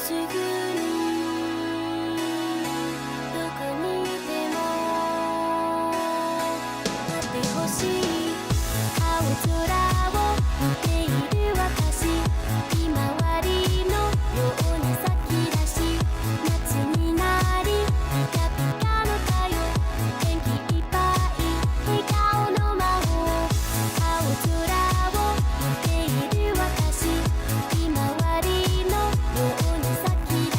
すぐにどこにいても待ってほしい青空を見ている私ひまわりのような咲き出し夏になりピカピカの太陽元気いっぱい笑顔の魔法青空を見ている私ひまわりのような咲き出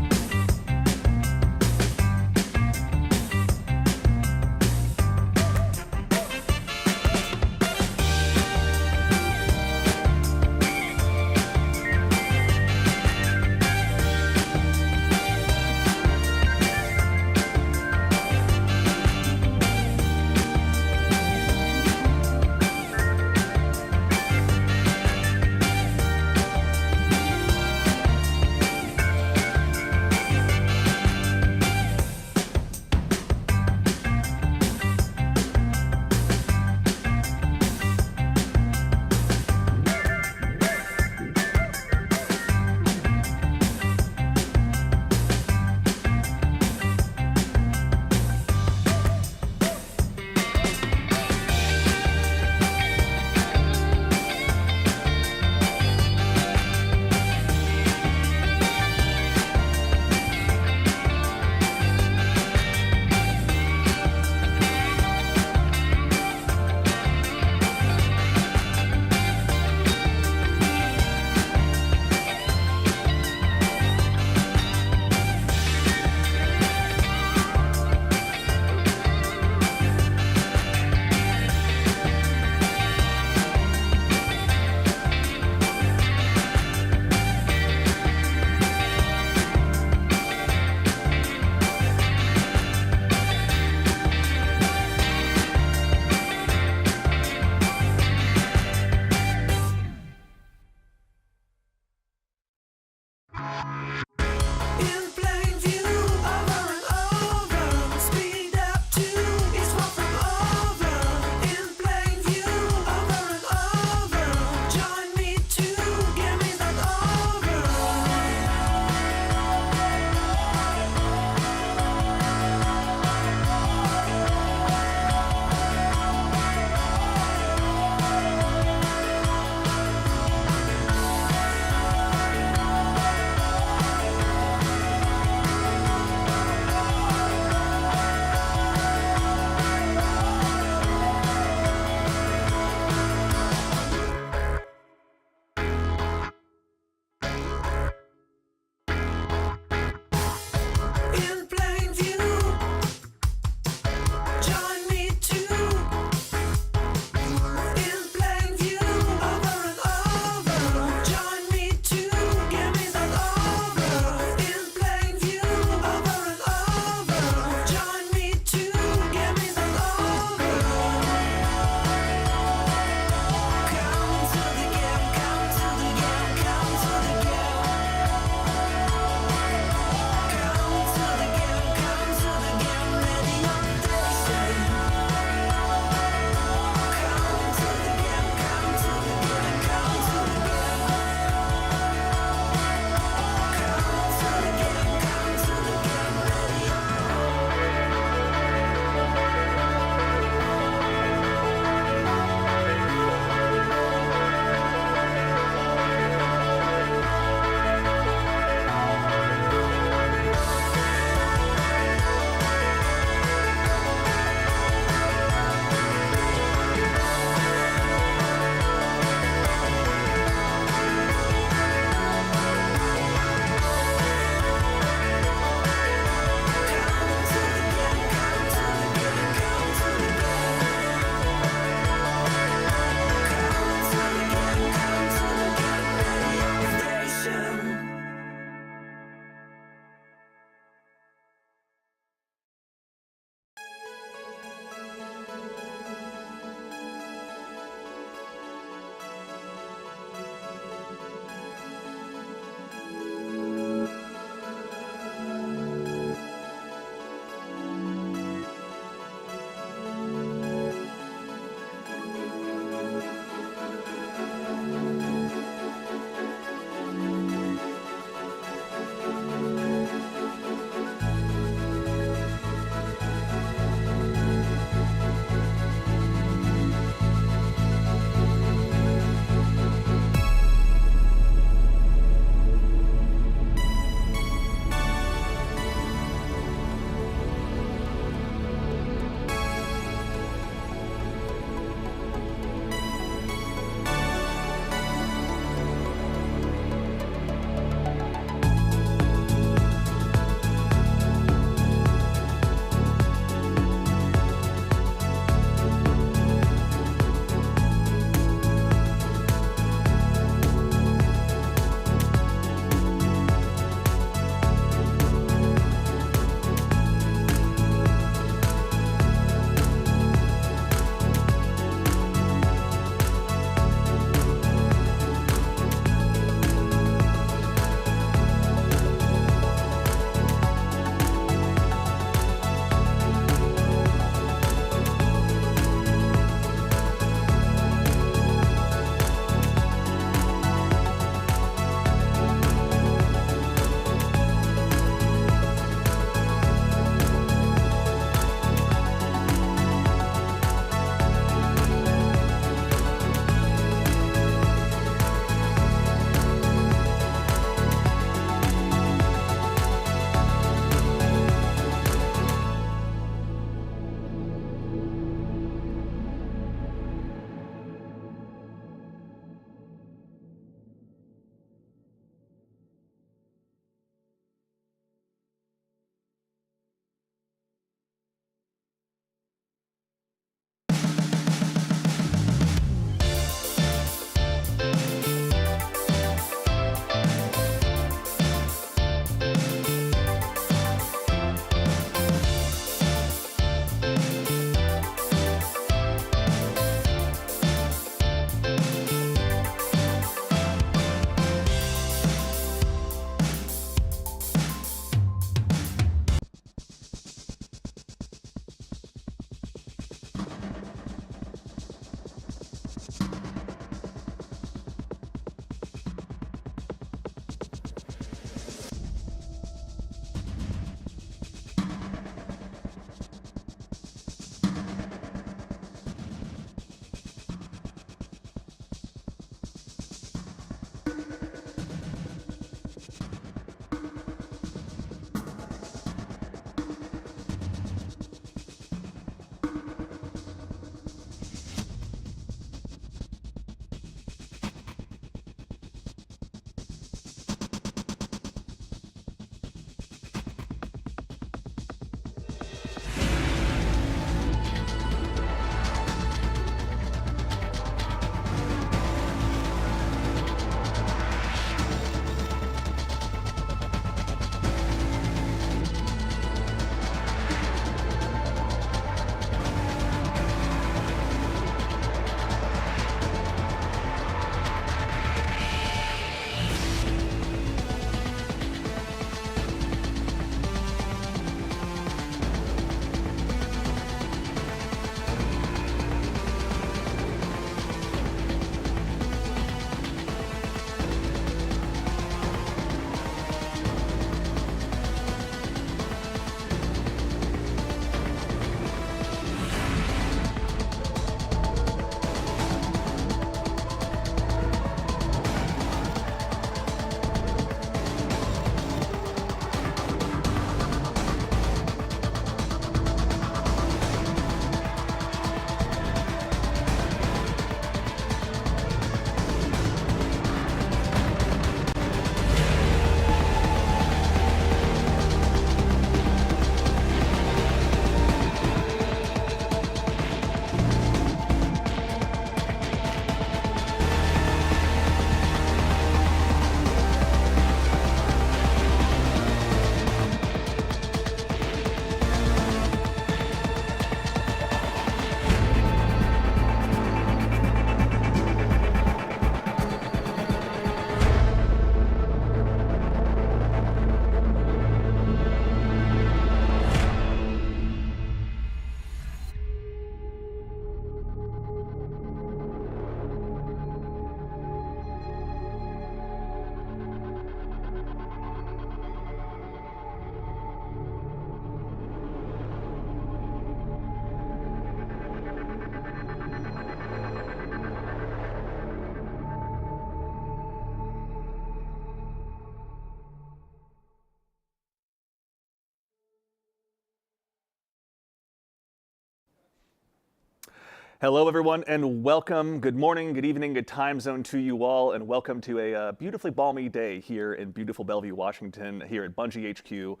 Hello, everyone, and welcome. Good morning, good evening, good time zone to you all, and welcome to a beautifully balmy day here in beautiful Bellevue, Washington, here at Bungie HQ.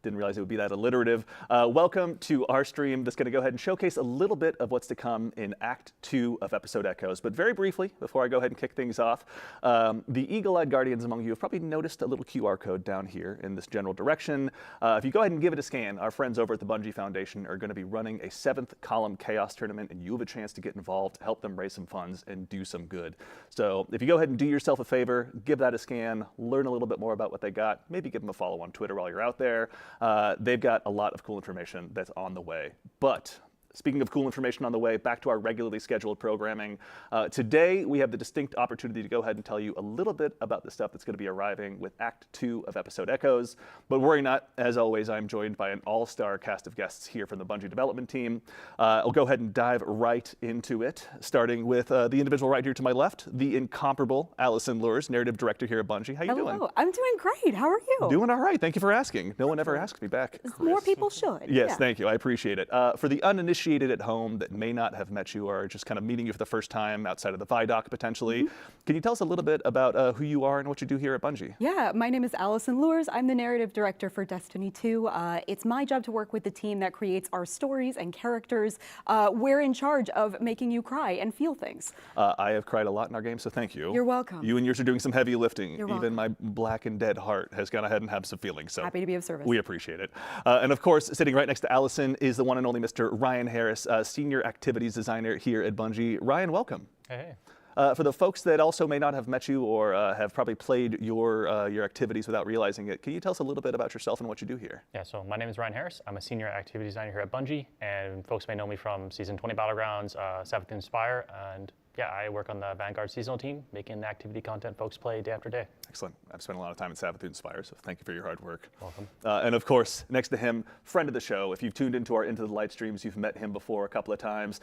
Didn't realize it would be that alliterative. Welcome to our stream that's going to go ahead and showcase a little bit of what's to come in Act 2 of Episode Echoes. But very briefly, before I go ahead and kick things off, the eagle-eyed guardians among you have probably noticed a little QR code down here in this general direction. If you go ahead and give it a scan, our friends over at the Bungie Foundation are going to be running a 7th column chaos tournament, and you have a chance to get involved, help them raise some funds, and do some good. So if you go ahead and do yourself a favor, give that a scan, learn a little bit more about what they got, maybe give them a follow on Twitter while you're out there. They've got a lot of cool information that's on the way. But speaking of cool information on the way, back to our regularly scheduled programming. Today, we have the distinct opportunity to go ahead and tell you a little bit about the stuff that's going to be arriving with Act 2 of Episode Echoes. But worry not, as always, I'm joined by an all-star cast of guests here from the Bungie development team. I'll go ahead and dive right into it, starting with the individual right here to my left, the incomparable Allison Lures, narrative director here at Bungie. How you doing? Hello, I'm doing great. How are you? Doing all right. Thank you for asking. No one ever asked me back. More people should. Yes, yeah. Thank you. I appreciate it. For the uninitiated at home that may not have met you or are just kind of meeting you for the first time outside of the Vidoc potentially, can you tell us a little bit about who you are and what you do here at Bungie? Yeah, my name is Allison Lures. I'm the narrative director for Destiny 2. It's my job to work with the team that creates our stories and characters. We're in charge of making you cry and feel things. I have cried a lot in our game, so thank you. You're welcome. You and yours are doing some heavy lifting. You're Even welcome. my black and dead heart has gone ahead and had some feelings. So Happy to be of service. We appreciate it. And of course, sitting right next to Allison is the one and only Mr. Ryan Harris, Senior Activities Designer here at Bungie. Ryan, welcome. Hey. For the folks that also may not have met you or have probably played your activities without realizing it, can you tell us a little bit about yourself and what you do here? Yeah, so my name is Ryan Harris. I'm a senior activity designer here at Bungie, and folks may know me from Season 20 Battlegrounds, 7th Inspire, and yeah, I work on the Vanguard seasonal team, making the activity content folks play day after day. Excellent. I've spent a lot of time in Sabbath Inspire, so thank you for your hard work. Welcome. And of course, next to him, friend of the show. If you've tuned into our Into the Light streams, you've met him before a couple of times.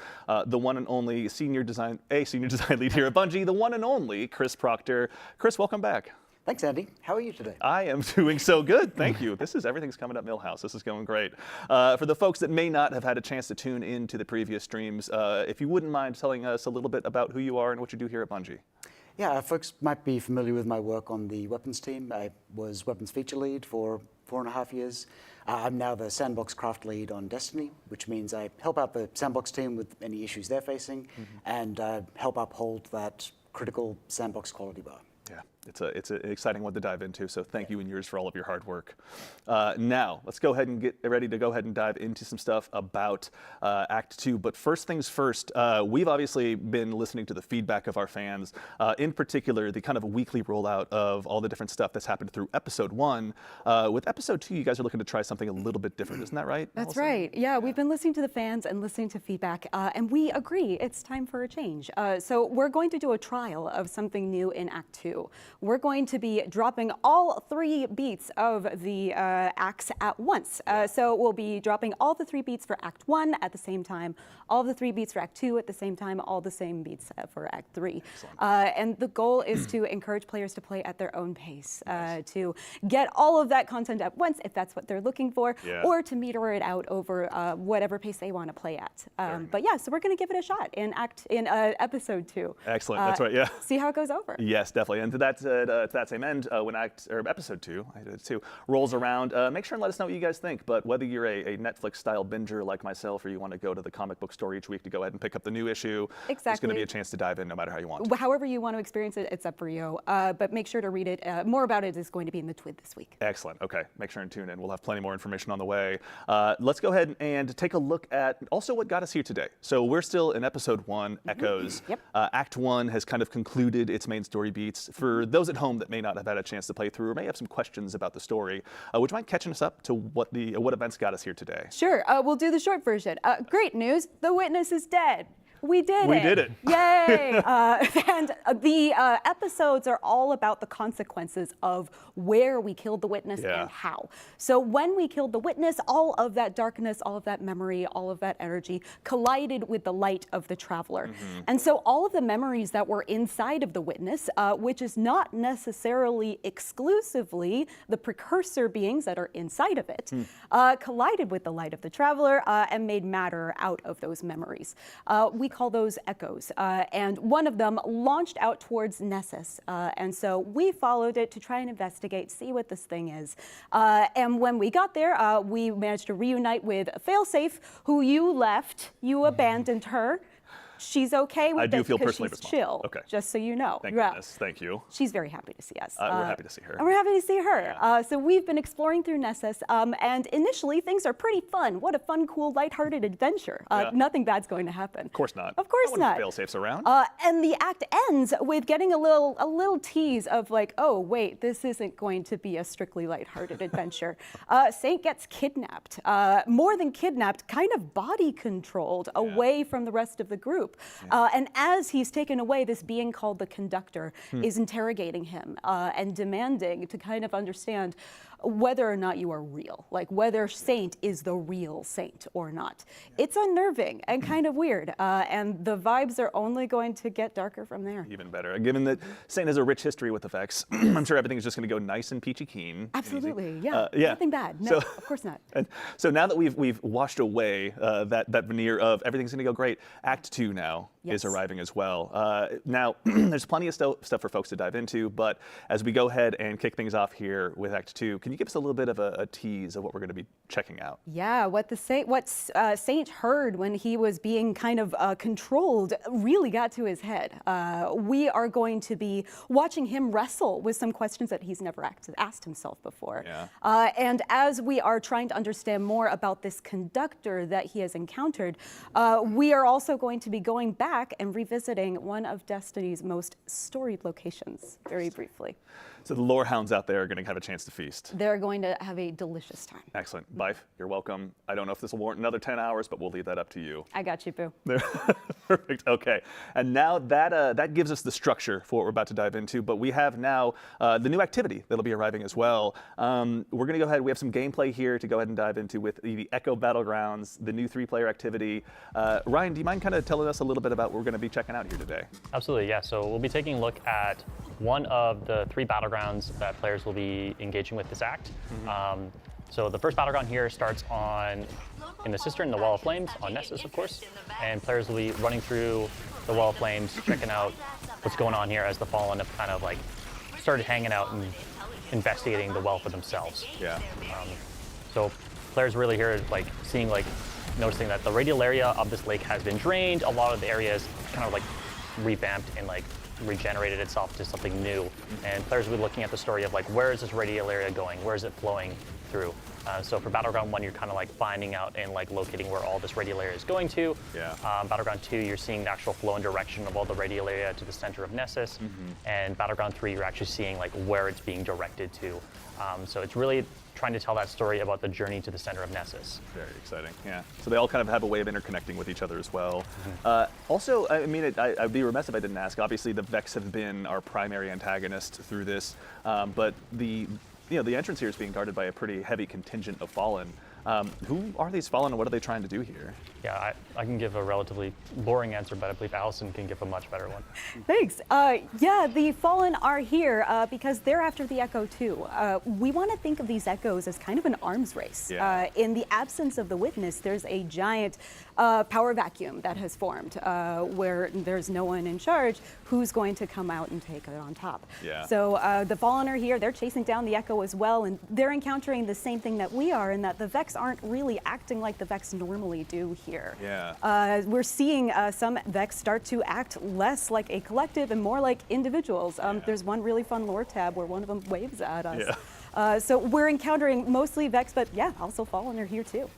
The one and only senior design lead here at Bungie, the one and only Chris Proctor. Chris, welcome back. Thanks, Andy. How are you today? I am doing so good, thank you. Everything's coming up Millhouse. This is going great. For the folks that may not have had a chance to tune into the previous streams, if you wouldn't mind telling us a little bit about who you are and what you do here at Bungie. Yeah, folks might be familiar with my work on the weapons team. I was weapons feature lead for 4.5 years. I'm now the Sandbox craft lead on Destiny, which means I help out the Sandbox team with any issues they're facing and help uphold that critical Sandbox quality bar. Yeah, it's an exciting one to dive into, so thank you and yours for all of your hard work. Now, let's go ahead and get ready to go ahead and dive into some stuff about Act 2. But first things first, we've obviously been listening to the feedback of our fans, in particular, the kind of weekly rollout of all the different stuff that's happened through Episode 1. With Episode 2, you guys are looking to try something a little bit different, isn't that right? That's Allison? right. Yeah, we've been listening to the fans and listening to feedback, and we agree it's time for a change. So we're going to do a trial of something new in Act 2. We're going to be dropping all 3 beats of the acts at once. So we'll be dropping all the 3 beats for Act 1 at the same time, all the 3 beats for Act 2 at the same time, all the same beats for Act 3. And the goal is to encourage players to play at their own pace, to get all of that content at once if that's what they're looking for, or to meter it out over whatever pace they want to play at. But yeah, so we're going to give it a shot in Episode 2. Excellent. That's right. Yeah. See how it goes over. Yes, definitely. And to that same end, when Episode 2, I did it too, rolls around, make sure and let us know what you guys think. But whether you're a Netflix-style binger like myself, or you want to go to the comic book store each week to go ahead and pick up the new issue, there's going to be a chance to dive in no matter how you want. However you want to experience it, it's up for you. But make sure to read it. More about it is going to be in the TWID this week. Excellent. Okay. Make sure and tune in. We'll have plenty more information on the way. Let's go ahead and take a look at also what got us here today. So we're still in Episode 1, Echoes. Yep. Act 1 has kind of concluded its main story beats. For those at home that may not have had a chance to play through or may have some questions about the story, would you mind catching us up to what events got us here today? Sure. We'll do the short version. Great news. The witness is dead. We did it. We did it. Yay. And the episodes are all about the consequences of where we killed the witness and how. So when we killed the witness, all of that darkness, all of that memory, all of that energy collided with the light of the traveler. And so all of the memories that were inside of the witness, which is not necessarily exclusively the precursor beings that are inside of it, collided with the light of the traveler and made matter out of those memories. We call those echoes. And one of them launched out towards Nessus. And so we followed it to try and investigate, see what this thing is. And when we got there, we managed to reunite with Failsafe, who you left. You abandoned her. She's okay with I do this feel because personally she's responsible. chill, Okay. just so you know. Thank Yeah. goodness. Thank you. She's very happy to see us. We're happy to see her. And we're happy to see her. Yeah. So we've been exploring through Nessus, and initially things are pretty fun. What a fun, cool, lighthearted adventure. Yeah. Nothing bad's going to happen. Of course not. Of course not. Fail-safes around. And the act ends with getting a little tease of like, oh wait, this isn't going to be a strictly lighthearted adventure. Saint gets kidnapped, more than kidnapped, kind of body controlled away from the rest of the group. And as he's taken away, this being called the Conductor is interrogating him and demanding to kind of understand whether or not you are real, like whether Saint is the real Saint or not. It's unnerving and kind of weird, and the vibes are only going to get darker from there. Even better. Given that Saint has a rich history with effects, I'm sure everything is just going to go nice and peachy keen. Absolutely, Easy. yeah. Nothing bad. No, of course not. And so now that we've washed away that veneer of everything's going to go great, Act 2 now is arriving as well. Now, there's plenty of stuff for folks to dive into, but as we go ahead and kick things off here with Act 2, can you give us a little bit of a tease of what we're going to be checking out? Yeah, what Saint heard when he was being kind of controlled really got to his head. We are going to be watching him wrestle with some questions that he's never asked himself before. Yeah. And as we are trying to understand more about this Conductor that he has encountered, we are also going to be going back and revisiting one of Destiny's most storied locations very briefly. So the lore hounds out there are going to have a chance to feast. They're going to have a delicious time. Excellent. Bife, you're welcome. I don't know if this will warrant another 10 hours, but we'll leave that up to you. I got you, Boo. Perfect. Okay. And now that gives us the structure for what we're about to dive into, but we have now the new activity that'll be arriving as well. We're going to go ahead. We have some gameplay here to go ahead and dive into with the Echo Battlegrounds, the new 3-player activity. Ryan, do you mind kind of telling us a little bit about what we're going to be checking out here today? Absolutely. Yeah. So we'll be taking a look at one of the 3 battlegrounds that players will be engaging with this act. So the first battleground here starts in the Cistern, the Wall of Flames, on Nessus, of course, and players will be running through the Wall of Flames, checking out what's going on here as the Fallen have kind of like started hanging out and investigating the well for themselves. Yeah. So players really here like noticing that the radial area of this lake has been drained. A lot of the area is kind of like revamped and like regenerated itself to something new. And players will be looking at the story of like, where is this radial area going? Where is it flowing through? So for Battleground 1, you're kind of like finding out and like locating where all this radial area is going to. Yeah. Battleground 2, you're seeing the actual flow and direction of all the radial area to the center of Nessus. And Battleground 3, you're actually seeing like where it's being directed to. So it's really trying to tell that story about the journey to the center of Nessus. Very exciting, yeah. So they all kind of have a way of interconnecting with each other as well. Also, I mean, I'd be remiss if I didn't ask. Obviously, the Vex have been our primary antagonist through this, but the entrance here is being guarded by a pretty heavy contingent of Fallen. Who are these Fallen and what are they trying to do here? Yeah, I can give a relatively boring answer, but I believe Allison can give a much better one. Thanks. Yeah, the Fallen are here because they're after the Echo too. We want to think of these Echoes as kind of an arms race. Yeah. In the absence of the Witness, there's a giant power vacuum that has formed where there's no one in charge who's going to come out and take it on top. Yeah. So the Fallen are here. They're chasing down the Echo as well, and they're encountering the same thing that we are in that the Vex aren't really acting like the Vex normally do here. Yeah. We're seeing some Vex start to act less like a collective and more like individuals. There's one really fun lore tab where one of them waves at us. Yeah. So we're encountering mostly Vex, but yeah, also Fallen are here too.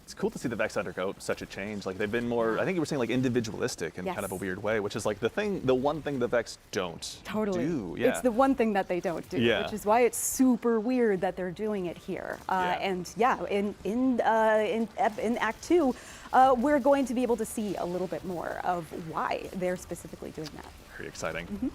It's cool to see the Vex undergo such a change. Like they've been more, I think you were saying like individualistic in kind of a weird way, which is like the one thing the Vex don't do. Yeah. It's the one thing that they don't do, Yeah. which is why it's super weird that they're doing it here. And yeah, in Act 2, we're going to be able to see a little bit more of why they're specifically doing that. Very exciting.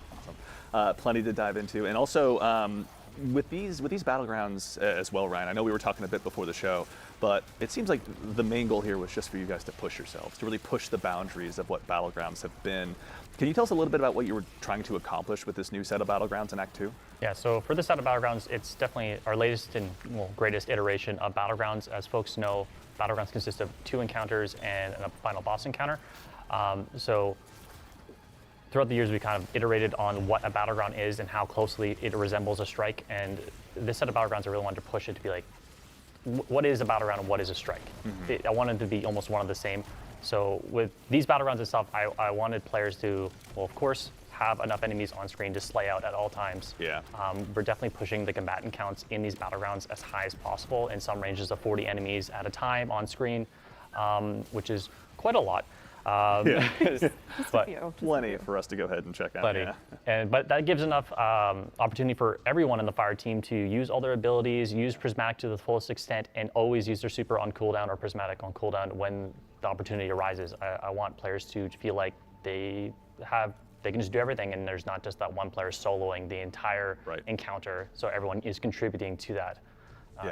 Awesome. Plenty to dive into. And also, with these battlegrounds as well, Ryan, I know we were talking a bit before the show, but it seems like the main goal here was just for you guys to push yourselves, to really push the boundaries of what battlegrounds have been. Can you tell us a little bit about what you were trying to accomplish with this new set of battlegrounds in Act 2? Yeah, so for this set of battlegrounds, it's definitely our latest and greatest iteration of battlegrounds. As folks know, battlegrounds consist of 2 encounters and a final boss encounter. So throughout the years, we kind of iterated on what a battleground is and how closely it resembles a strike. And this set of battlegrounds, I really wanted to push it to be like, what is a battleground and what is a strike? I wanted to be almost one of the same. So with these battlegrounds and stuff, I wanted players to, well, of course, have enough enemies on screen to slay out at all times. Yeah. We're definitely pushing the combatant counts in these battlegrounds as high as possible, in some ranges of 40 enemies at a time on screen, which is quite a lot. But Plenty for us to go ahead and check out. But that gives enough opportunity for everyone in the fire team to use all their abilities, use Prismatic to the fullest extent, and always use their super on cooldown or Prismatic on cooldown when the opportunity arises. I want players to feel like they can just do everything, and there's not just that one player soloing the entire encounter, so everyone is contributing to that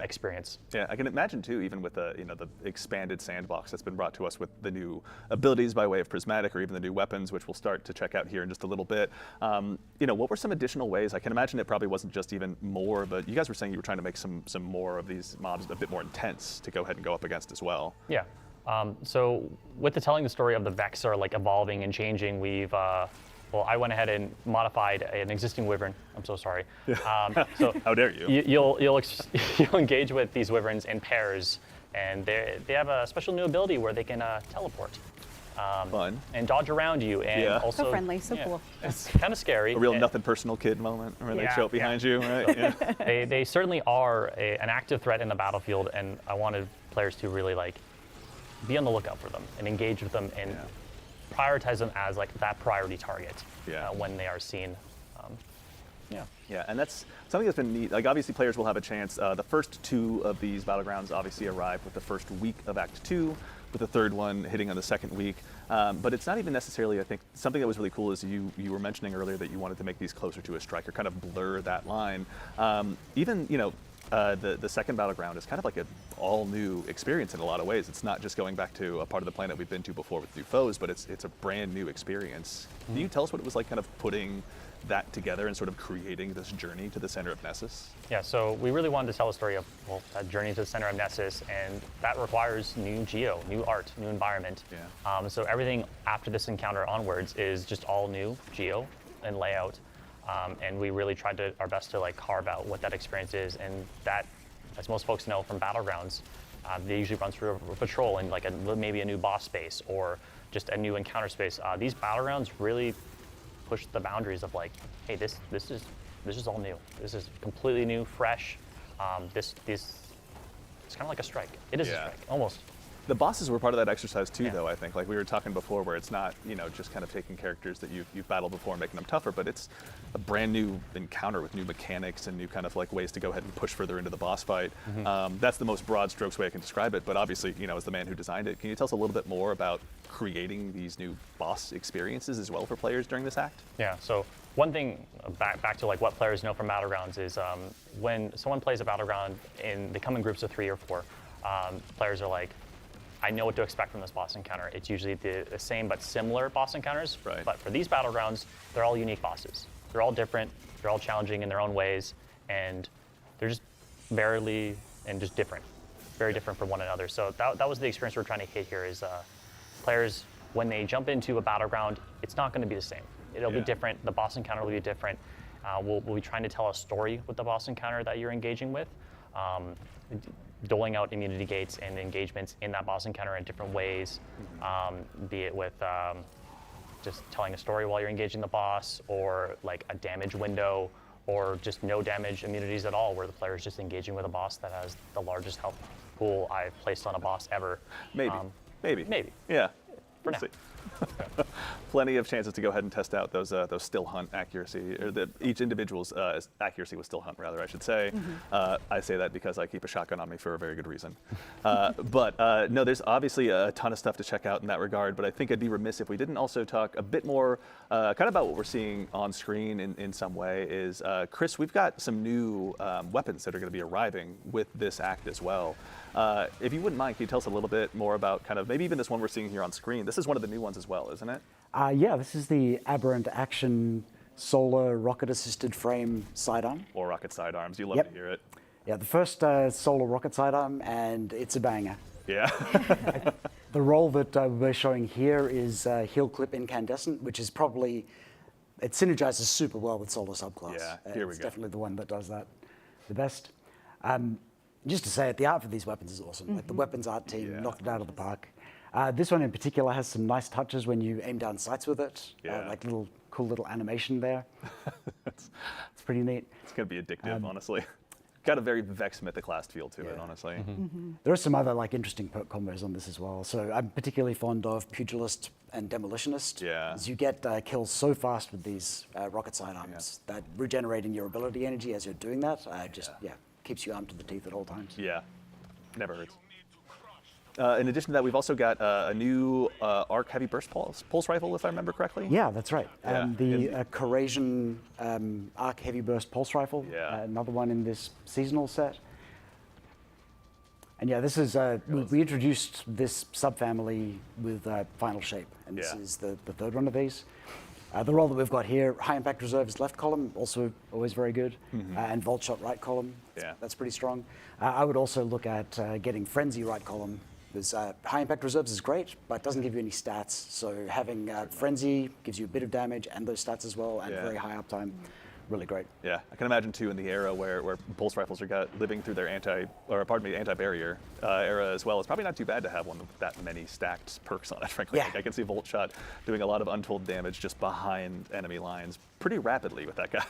experience. Yeah, I can imagine too, even with the the expanded sandbox that's been brought to us with the new abilities by way of Prismatic, or even the new weapons, which we'll start to check out here in just a little bit. What were some additional ways? I can imagine it probably wasn't just even more, but you guys were saying you were trying to make some more of these mobs a bit more intense to go ahead and go up against as well. Yeah. So with the telling the story of the Vex are like evolving and changing, we've I went ahead and modified an existing wyvern. I'm so sorry. So how dare you? You'll engage with these wyverns in pairs, and they have a special new ability where they can teleport. Fun. And dodge around you, and also so friendly, so cool. It's kind of scary. A real nothing personal kid moment where they show up behind you, right? They certainly are an active threat in the battlefield, and I wanted players to really be on the lookout for them and engage with them and prioritize them as that priority target when they are seen. Yeah, and that's something that's been neat. Obviously, players will have a chance. The first two of these battlegrounds obviously arrive with the first week of Act 2, with the third one hitting on the second week. But it's not even necessarily, I think, something that was really cool is you were mentioning earlier that you wanted to make these closer to a strike, or kind of blur that line. The second battleground is kind of like an all-new experience in a lot of ways. It's not just going back to a part of the planet we've been to before with new foes, but it's a brand new experience. Can you tell us what it was like kind of putting that together and sort of creating this journey to the center of Nessus? Yeah, so we really wanted to tell a story of that journey to the center of Nessus, and that requires new geo, new art, new environment. So everything after this encounter onwards is just all new geo and layout. And we really tried our best to carve out what that experience is, and that, as most folks know from Battlegrounds, they usually run through a patrol in maybe a new boss space or just a new encounter space. These Battlegrounds really push the boundaries of hey, this is all new. This is completely new, fresh. It's kind of like a strike. It is a strike, almost. The bosses were part of that exercise too, though, I think. We were talking before, where it's not, just kind of taking characters that you've battled before and making them tougher, but it's a brand new encounter with new mechanics and new kind of ways to go ahead and push further into the boss fight. That's the most broad strokes way I can describe it, but obviously, as the man who designed it, can you tell us a little bit more about creating these new boss experiences as well for players during this act? Yeah, so one thing, back to what players know from Battlegrounds is when someone plays a Battleground, they come in groups of 3 or 4, players are I know what to expect from this boss encounter. It's usually the same but similar boss encounters. Right. But for these Battlegrounds, they're all unique bosses. They're all different. They're all challenging in their own ways, and they're just very different, very different from one another. So that was the experience we're trying to hit here. Is players, when they jump into a Battleground, it's not going to be the same. It'll be different. The boss encounter will be different. We'll be trying to tell a story with the boss encounter that you're engaging with. Doling out immunity gates and engagements in that boss encounter in different ways, be it with just telling a story while you're engaging the boss, or a damage window, or just no damage immunities at all, where the player is just engaging with a boss that has the largest health pool I've placed on a boss ever. Maybe. Yeah. For now. See. Plenty of chances to go ahead and test out those still hunt accuracy, or each individual's accuracy with still hunt, rather, I should say. I say that because I keep a shotgun on me for a very good reason. But no, there's obviously a ton of stuff to check out in that regard, but I think I'd be remiss if we didn't also talk a bit more kind of about what we're seeing on screen in some way. Is Chris, we've got some new weapons that are going to be arriving with this act as well. If you wouldn't mind, can you tell us a little bit more about kind of maybe even this one we're seeing here on screen? This is one of the new ones as well, isn't it? Yeah, this is the Aberrant Action Solar Rocket-Assisted Frame Sidearm. Or rocket sidearms. You love to hear it. Yeah, the first solar rocket sidearm, and it's a banger. Yeah. The role that we're showing here is Heal Clip Incandescent, which is probably, it synergizes super well with Solar Subclass. Yeah, here we It's go. definitely the one that does that the best. Just to say it, the art for these weapons is awesome. Like the weapons art team knocked it out of the park. This one in particular has some nice touches when you aim down sights with it. Yeah. Like cool little animation there. It's pretty neat. It's going to be addictive, honestly. Got a very Vex Mythoclast feel to it, honestly. There are some other like interesting perk combos on this as well. So I'm particularly fond of Pugilist and Demolitionist. Yeah. As you get kills so fast with these rocket sidearms that regenerating your ability energy as you're doing that keeps you armed to the teeth at all times. Yeah, never hurts. In addition to that, we've also got a new arc heavy burst pulse rifle, if I remember correctly. Yeah, that's right. Yeah. The Corasian arc heavy burst pulse rifle. Yeah. Another one in this seasonal set. And yeah, this is we introduced this subfamily with Final Shape, and this is the third one of these. The role that we've got here, high impact reserve is left column, also always very good, and Volt Shot right column. That's pretty strong. I would also look at getting Frenzy right column. Because high impact reserves is great, but doesn't give you any stats. So having Frenzy gives you a bit of damage and those stats as well, and very high uptime. Really great. Yeah, I can imagine too in the era where pulse rifles are living through their anti-barrier era as well. It's probably not too bad to have one with that many stacked perks on it. Frankly, like I can see Volt Shot doing a lot of untold damage just behind enemy lines pretty rapidly with that guy.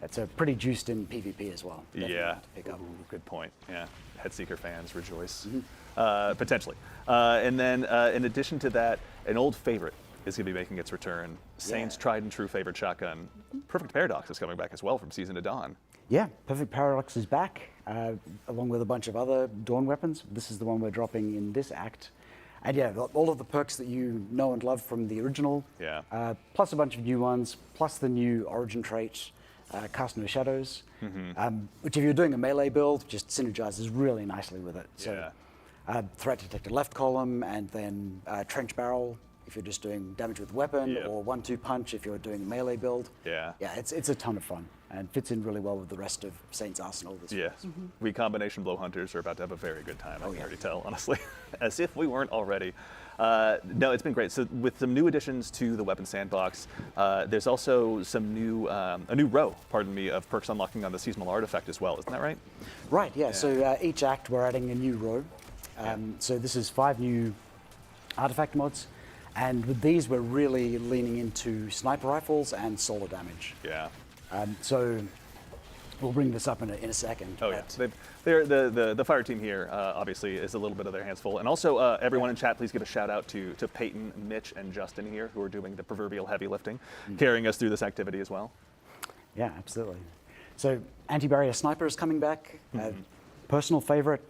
It's pretty juiced in PvP as well. Definitely Yeah. to pick up. Ooh, good point. Yeah. Headseeker fans rejoice. Potentially. And then in addition to that, an old favorite is going to be making its return. Saint's tried and true favorite shotgun. Perfect Paradox is coming back as well from Season to Dawn. Yeah, Perfect Paradox is back, along with a bunch of other Dawn weapons. This is the one we're dropping in this act. And yeah, all of the perks that you know and love from the original, plus a bunch of new ones, plus the new Origin trait, Cast No Shadows, which if you're doing a melee build, just synergizes really nicely with it. So, Threat Detector left column, and then Trench Barrel if you're just doing damage with weapon, or 1-2 punch if you're doing a melee build. Yeah, it's a ton of fun and fits in really well with the rest of Saint's arsenal this year. We combination blow hunters are about to have a very good time. I can already tell, honestly, as if we weren't already. No, it's been great. So with some new additions to the weapon sandbox, there's also some new, a new row, pardon me, of perks unlocking on the seasonal artifact as well. Isn't that right? Right. Yeah. So each act we're adding a new row. So this is 5 new artifact mods, and with these we're really leaning into sniper rifles and solar damage. So we'll bring this up in a second. Oh yeah, the fire team here obviously is a little bit of their hands full, and also everyone in chat, please give a shout out to Peyton, Mitch, and Justin here, who are doing the proverbial heavy lifting, carrying us through this activity as well. Yeah, absolutely. So anti-barrier sniper is coming back. Personal favorite.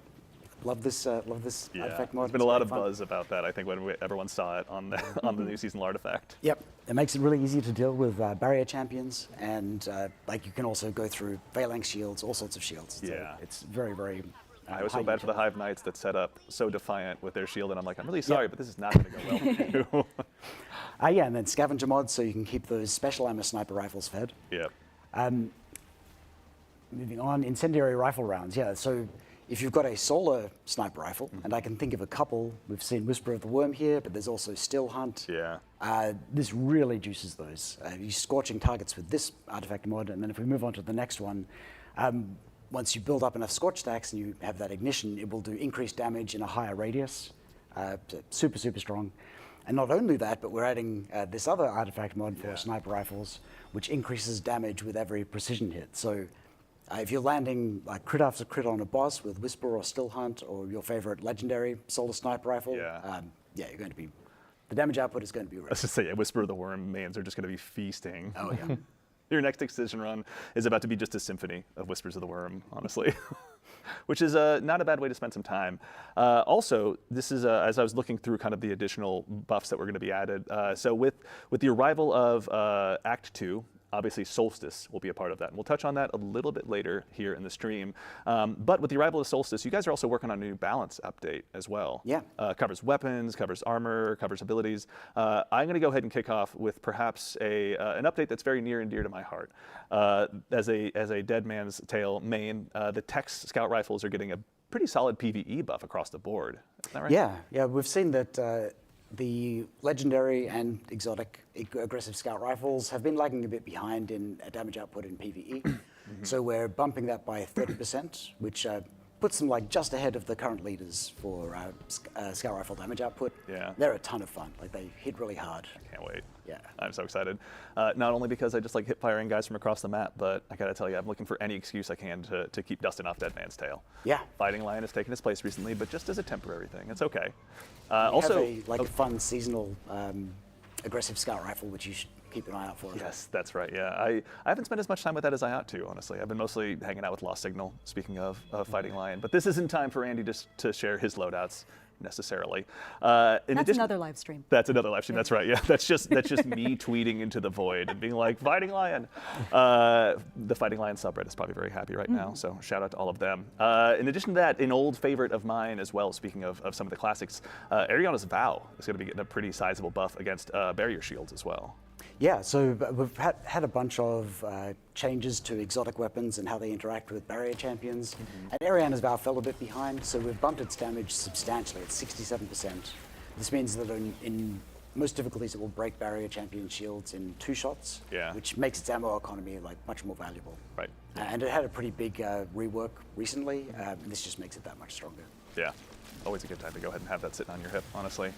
Love this artifact mod. There's been a lot of buzz about that, I think, when everyone saw it on the on the new seasonal artifact. Yep, it makes it really easy to deal with barrier champions, and like you can also go through phalanx shields, all sorts of shields. So it's very, very. I was so bad for the Hive Knights that set up so defiant with their shield, and I'm like, I'm really sorry, but this is not going to go well for you. Yeah, and then scavenger mods, so you can keep those special ammo sniper rifles fed. Moving on, incendiary rifle rounds. Yeah, so if you've got a solar sniper rifle, and I can think of a couple, we've seen Whisper of the Worm here, but there's also Still Hunt. This really juices those. You're scorching targets with this artifact mod, and then if we move on to the next one, once you build up enough scorch stacks and you have that ignition, it will do increased damage in a higher radius. Super, super strong. And not only that, but we're adding this other artifact mod for sniper rifles, which increases damage with every precision hit. So if you're landing like crit after crit on a boss with Whisper or Still Hunt or your favorite legendary solar sniper rifle, you're going to be, the damage output is going to be real. Let's just say, Whisper of the Worm mains are just going to be feasting. Oh yeah. Your next excision run is about to be just a symphony of Whispers of the Worm, honestly, which is not a bad way to spend some time. Also, this is, as I was looking through kind of the additional buffs that were going to be added, so with the arrival of Act 2, obviously Solstice will be a part of that. And we'll touch on that a little bit later here in the stream. But with the arrival of Solstice, you guys are also working on a new balance update as well. Covers weapons, covers armor, covers abilities. I'm going to go ahead and kick off with perhaps an update that's very near and dear to my heart. As a Dead Man's Tale main, the Tex Scout rifles are getting a pretty solid PvE buff across the board. Is that right? Yeah, we've seen that the legendary and exotic aggressive scout rifles have been lagging a bit behind in damage output in PvE. So we're bumping that by 30%, which puts them like just ahead of the current leaders for scout rifle damage output. Yeah. They're a ton of fun. Like they hit really hard. I can't wait. Yeah. I'm so excited. Not only because I just like hip firing guys from across the map, but I gotta tell you, I'm looking for any excuse I can to keep dusting off Dead Man's Tail. Yeah. Fighting Lion has taken its place recently, but just as a temporary thing. It's okay. We Also, have a fun seasonal aggressive scout rifle, which you should keep an eye out for. yes, that's right. Yeah, I haven't spent as much time with that as I ought to, honestly. I've been mostly hanging out with Lost Signal, speaking of Fighting Lion. But this isn't time for Andy to share his loadouts necessarily. That's another live stream. That's another live stream. That's right. Yeah, that's just me tweeting into the void and being like, "Fighting Lion." The Fighting Lion subreddit is probably very happy right now. So shout out to all of them. In addition to that, an old favorite of mine as well. Speaking of some of the classics, Ariana's Vow is going to be getting a pretty sizable buff against barrier shields as well. Yeah, so we've had a bunch of changes to exotic weapons and how they interact with barrier champions. And Ariana's Vow fell a bit behind, so we've bumped its damage substantially. It's 67%. This means that in most difficulties, it will break barrier champion shields in 2 shots, which makes its ammo economy like much more valuable. Right. And it had a pretty big rework recently. This just makes it that much stronger. Yeah. Always a good time to go ahead and have that sitting on your hip, honestly.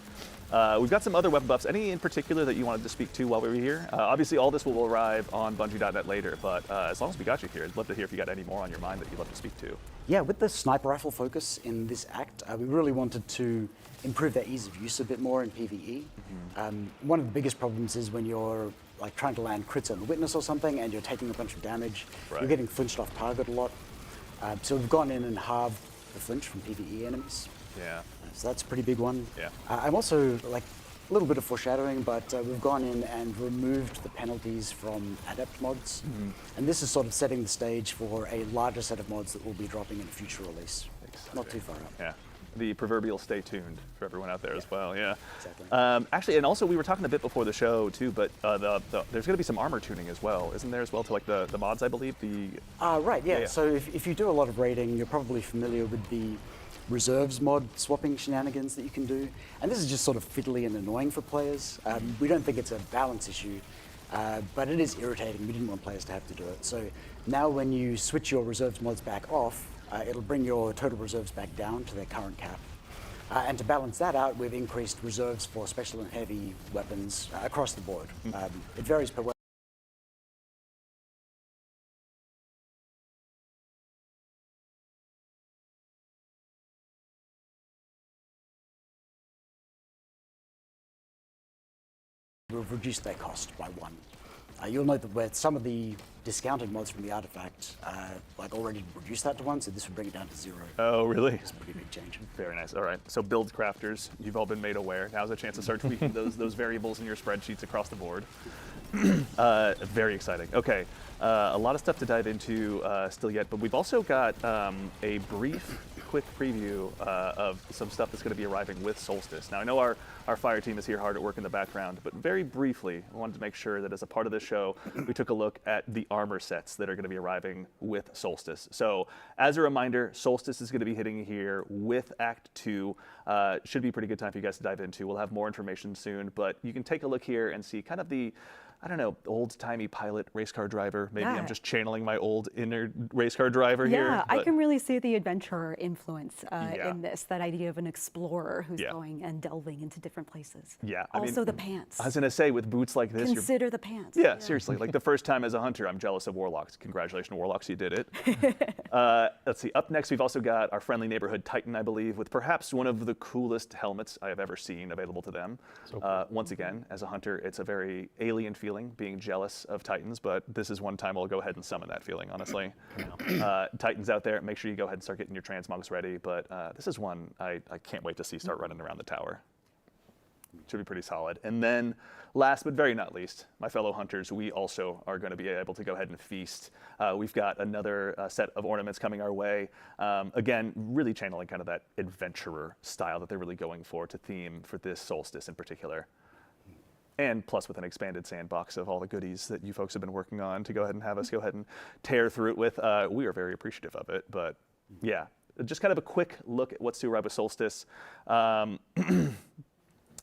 We've got some other weapon buffs. Any in particular that you wanted to speak to while we were here? Obviously, all this will arrive on Bungie.net later, but as long as we got you here, I'd love to hear if you got any more on your mind that you'd love to speak to. Yeah, with the sniper rifle focus in this act, we really wanted to improve their ease of use a bit more in PvE. One of the biggest problems is when you're like trying to land crits on the witness or something and you're taking a bunch of damage, you're getting flinched off target a lot. So we've gone in and halved the flinch from PvE enemies. Yeah. So that's a pretty big one. Yeah. I'm also, like, a little bit of foreshadowing, but we've gone in and removed the penalties from adept mods. And this is sort of setting the stage for a larger set of mods that will be dropping in a future release. Not too far out. Yeah. The proverbial stay tuned for everyone out there as well. Yeah. Exactly. Actually, and also we were talking a bit before the show too, but there's going to be some armor tuning as well, isn't there as well to like the mods, I believe? Right, yeah. Yeah. So if you do a lot of raiding, you're probably familiar with the reserves mod swapping shenanigans that you can do. And this is just sort of fiddly and annoying for players. We don't think it's a balance issue, but it is irritating. We didn't want players to have to do it. So now when you switch your reserves mods back off, it'll bring your total reserves back down to their current cap. And to balance that out, we've increased reserves for special and heavy weapons across the board. It varies per weapon. We've reduced their cost by 1. You'll note that where some of the discounted mods from the artifact like already reduced that to 1, so this would bring it down to 0. Oh, really? It's a pretty big change. Very nice. All right. So build crafters, you've all been made aware. Now's a chance to start tweaking those variables in your spreadsheets across the board. Very exciting. Okay. A lot of stuff to dive into still yet, but we've also got a brief, quick preview of some stuff that's going to be arriving with Solstice. Now, I know our fire team is here hard at work in the background, but very briefly, I wanted to make sure that as a part of this show, we took a look at the armor sets that are going to be arriving with Solstice. So, as a reminder, Solstice is going to be hitting here with Act 2. Should be a pretty good time for you guys to dive into. We'll have more information soon, but you can take a look here and see kind of the, I don't know, old-timey pilot race car driver. Maybe I'm just channeling my old inner race car driver here. Yeah, I can really see the adventurer influence in this, that idea of an explorer who's going and delving into different places. Yeah. Also the pants. I was going to say, with boots like this, Consider the pants. Yeah, seriously. Like the first time as a hunter, I'm jealous of Warlocks. Congratulations, Warlocks, you did it. Let's see. Up next, we've also got our friendly neighborhood Titan, I believe, with perhaps one of the coolest helmets I have ever seen available to them. So cool. Once again, as a hunter, it's a very alien feeling, being jealous of Titans, but this is one time I'll go ahead and summon that feeling, honestly. Titans out there, make sure you go ahead and start getting your transmogs ready, but this is one I can't wait to see start running around the tower. Should be pretty solid. And then last but very not least, my fellow hunters, we also are going to be able to go ahead and feast. We've got another set of ornaments coming our way. Again, really channeling kind of that adventurer style that they're really going for to theme for this solstice in particular. And plus with an expanded sandbox of all the goodies that you folks have been working on to go ahead and have us go ahead and tear through it with. We are very appreciative of it, but yeah, just kind of a quick look at what's to arrive with Solstice.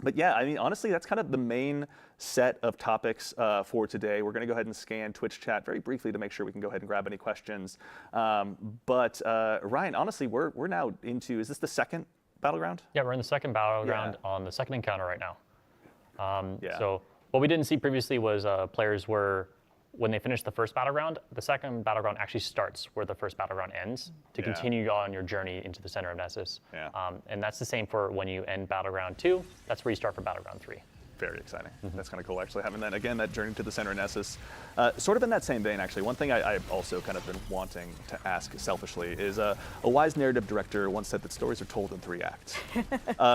But yeah, I mean, honestly, that's kind of the main set of topics for today. We're going to go ahead and scan Twitch chat very briefly to make sure we can go ahead and grab any questions. But Ryan, honestly, we're now into, is this the second Battleground? Yeah, we're in the second Battleground on the second encounter right now. Yeah. So what we didn't see previously was players were, when they finish the first Battleground, the second Battleground actually starts where the first Battleground ends to continue on your journey into the center of Nessus. Yeah. And that's the same for when you end Battleground 2, that's where you start for Battleground 3. Very exciting. That's kind of cool, actually, having that, again, that journey to the center of Nessus. Sort of in that same vein, actually, one thing I've also kind of been wanting to ask selfishly is a wise narrative director once said that stories are told in 3 acts.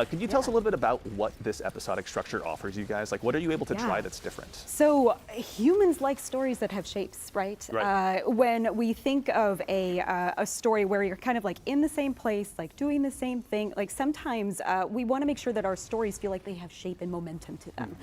Could you tell us a little bit about what this episodic structure offers you guys? Like, what are you able to try that's different? So humans like stories that have shapes, right? Right. When we think of a story where you're kind of like in the same place, like doing the same thing, like sometimes we want to make sure that our stories feel like they have shape and momentum to them.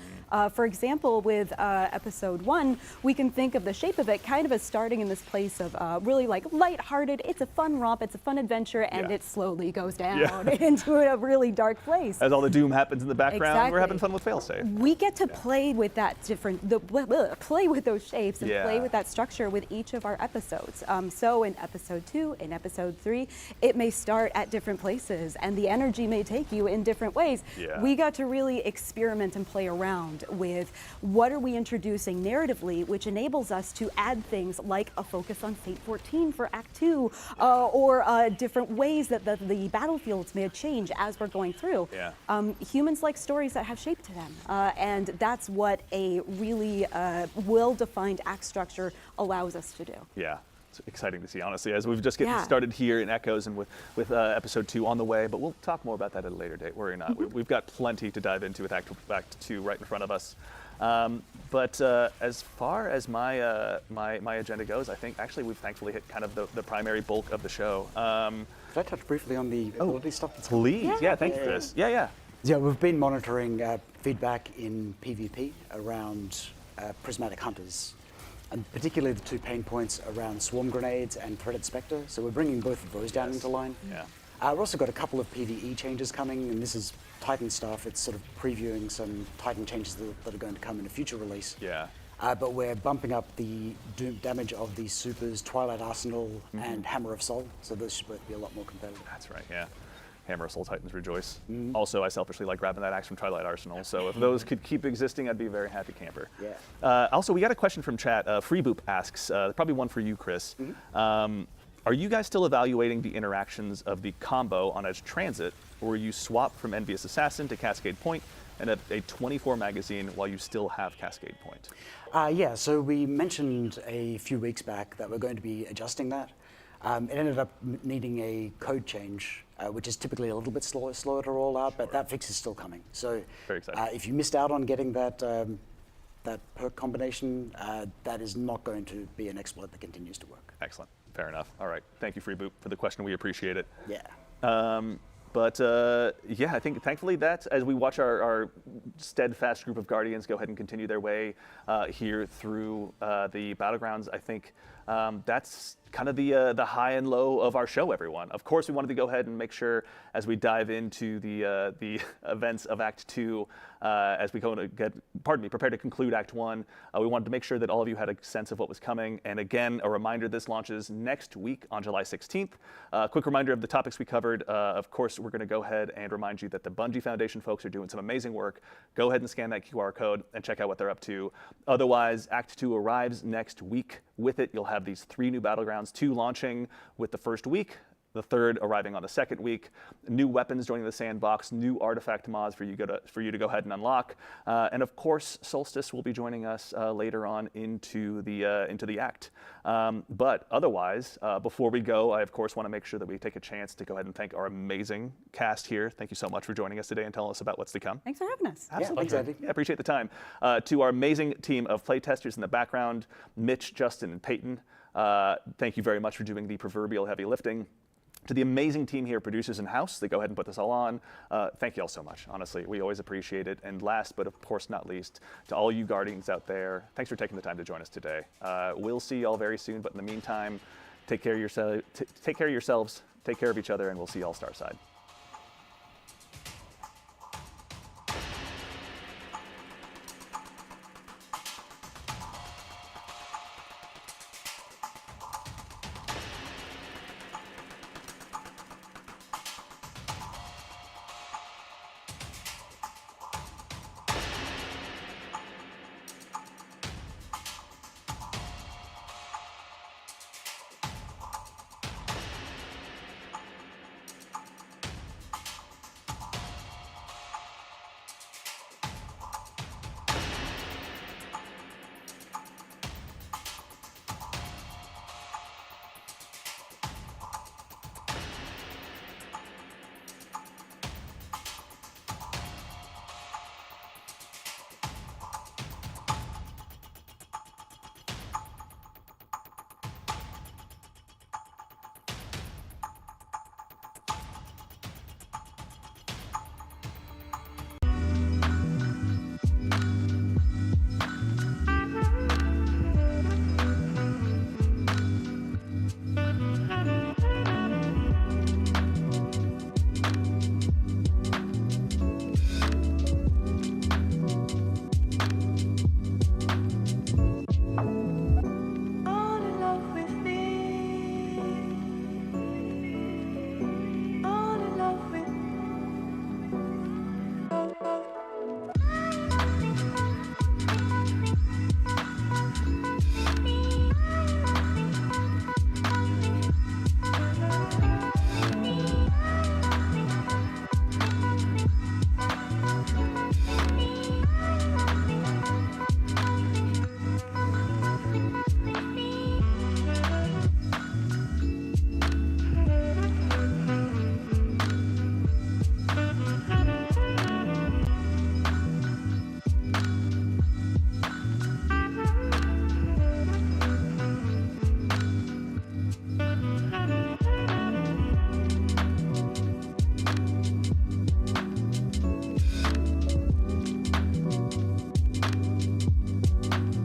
For example, with episode 1, we can think of the shape of it kind of as starting in this place of really like lighthearted, it's a fun romp, it's a fun adventure, and it slowly goes down into a really dark place. As all the doom happens in the background, we're Exactly. having fun with failsafe. We get to play with that play with those shapes and play with that structure with each of our episodes. So in episode 2, in episode 3, it may start at different places and the energy may take you in different ways. Yeah. We got to really experiment and play around with what are we introducing narratively, which enables us to add things like a focus on Fate 14 for Act 2, or different ways that the battlefields may change as we're going through. Humans like stories that have shape to them, and that's what a really well-defined act structure allows us to do. Yeah. It's exciting to see, honestly, as we've just getting started here in Echoes and with episode 2 on the way, but we'll talk more about that at a later date. Worry not. We've got plenty to dive into with Act 2 right in front of us. But as far as my agenda goes, I think actually we've thankfully hit kind of the primary bulk of the show. Could I touch briefly on the ability stuff? That's Please. Yeah, thank you for this. Yeah. Yeah, we've been monitoring feedback in PvP around prismatic hunters, and particularly the 2 pain points around swarm grenades and threaded spectre. So we're bringing both of those down into line. Yeah. We've also got a couple of PvE changes coming, and this is Titan stuff. It's sort of previewing some Titan changes that are going to come in a future release. Yeah. But we're bumping up the damage of the supers, Twilight Arsenal, and Hammer of Soul. So those should both be a lot more competitive. That's right, yeah. Hammer of Soul Titans rejoice. Also, I selfishly like grabbing that axe from Twilight Arsenal, so if those could keep existing, I'd be a very happy camper. Yeah. Also, we got a question from chat. Freeboop asks, probably one for you, Chris. Are you guys still evaluating the interactions of the combo on Edge Transit, or will you swap from Envious Assassin to Cascade Point and a 24 magazine while you still have Cascade Point? Yeah, so we mentioned a few weeks back that we're going to be adjusting that. It ended up needing a code change, which is typically a little bit slower to roll out, but that fix is still coming. So very exciting. If you missed out on getting that perk combination, that is not going to be an exploit that continues to work. Excellent. Fair enough. All right. Thank you, Freeboop, for the question. We appreciate it. Yeah. But yeah, I think thankfully that as we watch our steadfast group of Guardians go ahead and continue their way here through the Battlegrounds, I think that's kind of the high and low of our show, everyone. Of course, we wanted to go ahead and make sure as we dive into the events of Act 2, as we go to prepare to conclude Act 1, we wanted to make sure that all of you had a sense of what was coming. And again, a reminder, this launches next week on July 16th. Quick reminder of the topics we covered. Of course, we're going to go ahead and remind you that the Bungie Foundation folks are doing some amazing work. Go ahead and scan that QR code and check out what they're up to. Otherwise, Act 2 arrives next week. With it, you'll have these 3 new Battlegrounds, 2 launching with the first week, the 3rd arriving on the 2nd week, new weapons joining the Sandbox, new artifact mods for you to go ahead and unlock, and of course, Solstice will be joining us later on into the act. But otherwise, before we go, I of course want to make sure that we take a chance to go ahead and thank our amazing cast here. Thank you so much for joining us today and telling us about what's to come. Thanks for having us. Absolutely. Yeah, thanks, Andy. Yeah, appreciate the time. To our amazing team of playtesters in the background, Mitch, Justin, and Peyton, thank you very much for doing the proverbial heavy lifting. To the amazing team here, producers in-house, that go ahead and put this all on, thank you all so much. Honestly, we always appreciate it. And last, but of course not least, to all you Guardians out there, thanks for taking the time to join us today. We'll see you all very soon, but in the meantime, take care of yourselves, Take care of each other, and we'll see you all Starside.